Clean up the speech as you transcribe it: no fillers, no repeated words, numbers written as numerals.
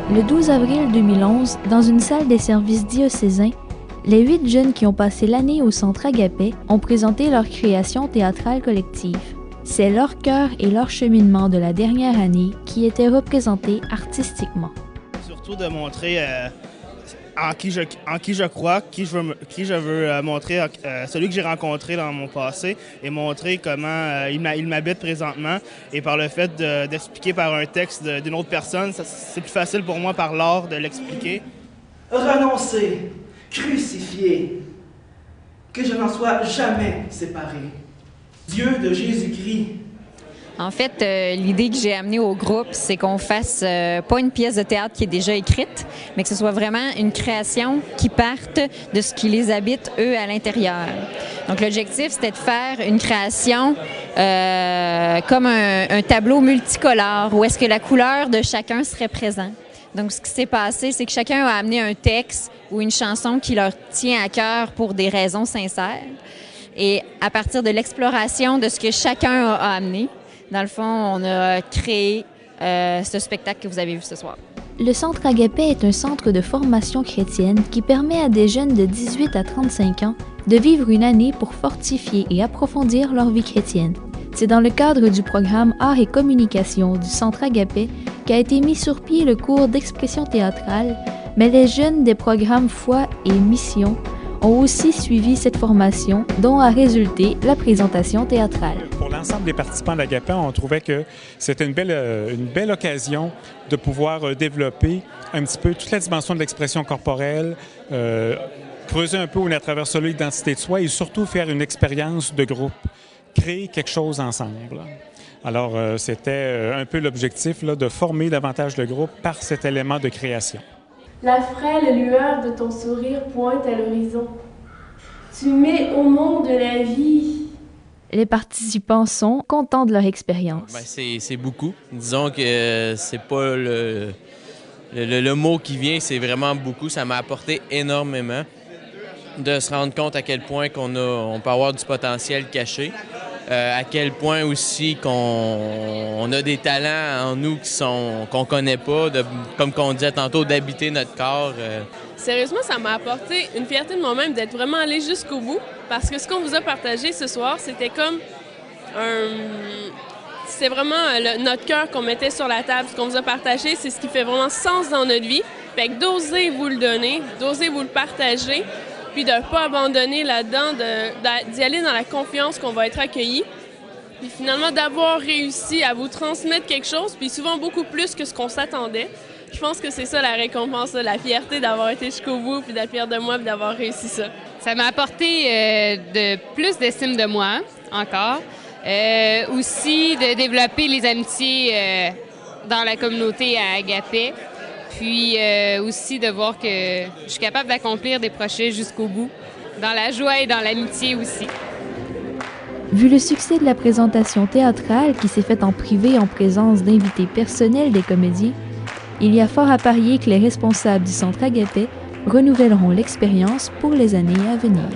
Le 12 avril 2011, dans une salle des services diocésains, les 8 jeunes qui ont passé l'année au Centre Agapé ont présenté leur création théâtrale collective. C'est leur cœur et leur cheminement de la dernière année qui étaient représentés artistiquement. Surtout de montrer en qui je crois, qui je veux montrer, celui que j'ai rencontré dans mon passé et montrer comment il m'habite présentement. Et par le fait d'expliquer par un texte d'une autre personne, c'est plus facile pour moi par l'art de l'expliquer. Renoncer, crucifié, que je n'en sois jamais séparé. Dieu de Jésus-Christ. En fait, l'idée que j'ai amenée au groupe, c'est qu'on fasse pas une pièce de théâtre qui est déjà écrite, mais que ce soit vraiment une création qui parte de ce qui les habite, eux, à l'intérieur. Donc, l'objectif, c'était de faire une création comme un tableau multicolore, où est-ce que la couleur de chacun serait présente. Donc, ce qui s'est passé, c'est que chacun a amené un texte ou une chanson qui leur tient à cœur pour des raisons sincères. Et à partir de l'exploration de ce que chacun a amené, dans le fond, on a créé ce spectacle que vous avez vu ce soir. Le Centre Agapé est un centre de formation chrétienne qui permet à des jeunes de 18 à 35 ans de vivre une année pour fortifier et approfondir leur vie chrétienne. C'est dans le cadre du programme Art et Communication du Centre Agapé qu'a été mis sur pied le cours d'expression théâtrale, mais les jeunes des programmes Foi et Mission ont aussi suivi cette formation dont a résulté la présentation théâtrale. Pour l'ensemble des participants de l'Agapé, on trouvait que c'était une belle occasion de pouvoir développer un petit peu toute la dimension de l'expression corporelle, creuser un peu à travers cela l'identité de soi et surtout faire une expérience de groupe, créer quelque chose ensemble. Alors, c'était un peu l'objectif là, de former davantage le groupe par cet élément de création. La frêle lueur de ton sourire pointe à l'horizon. Tu mets au monde la vie. Les participants sont contents de leur expérience. C'est beaucoup. Disons que c'est pas le mot qui vient, c'est vraiment beaucoup. Ça m'a apporté énormément de se rendre compte à quel point on peut avoir du potentiel caché. À quel point aussi qu'on a des talents en nous qu'on connaît pas, comme qu'on disait tantôt, d'habiter notre corps. Sérieusement, ça m'a apporté une fierté de moi-même d'être vraiment allé jusqu'au bout, parce que ce qu'on vous a partagé ce soir, c'était comme c'est vraiment notre cœur qu'on mettait sur la table. Ce qu'on vous a partagé, c'est ce qui fait vraiment sens dans notre vie. Fait que d'oser vous le donner, d'oser vous le partager, puis de ne pas abandonner là-dedans, d'y aller dans la confiance qu'on va être accueilli, puis finalement d'avoir réussi à vous transmettre quelque chose, puis souvent beaucoup plus que ce qu'on s'attendait. Je pense que c'est ça la récompense, la fierté d'avoir été jusqu'au bout, puis d'être fière de moi, puis d'avoir réussi ça. Ça m'a apporté plus d'estime de moi, encore. Aussi de développer les amitiés dans la communauté à Agapé. Puis aussi de voir que je suis capable d'accomplir des projets jusqu'au bout, dans la joie et dans l'amitié aussi. Vu le succès de la présentation théâtrale qui s'est faite en privé en présence d'invités personnels des comédiens, il y a fort à parier que les responsables du Centre Agapé renouvelleront l'expérience pour les années à venir.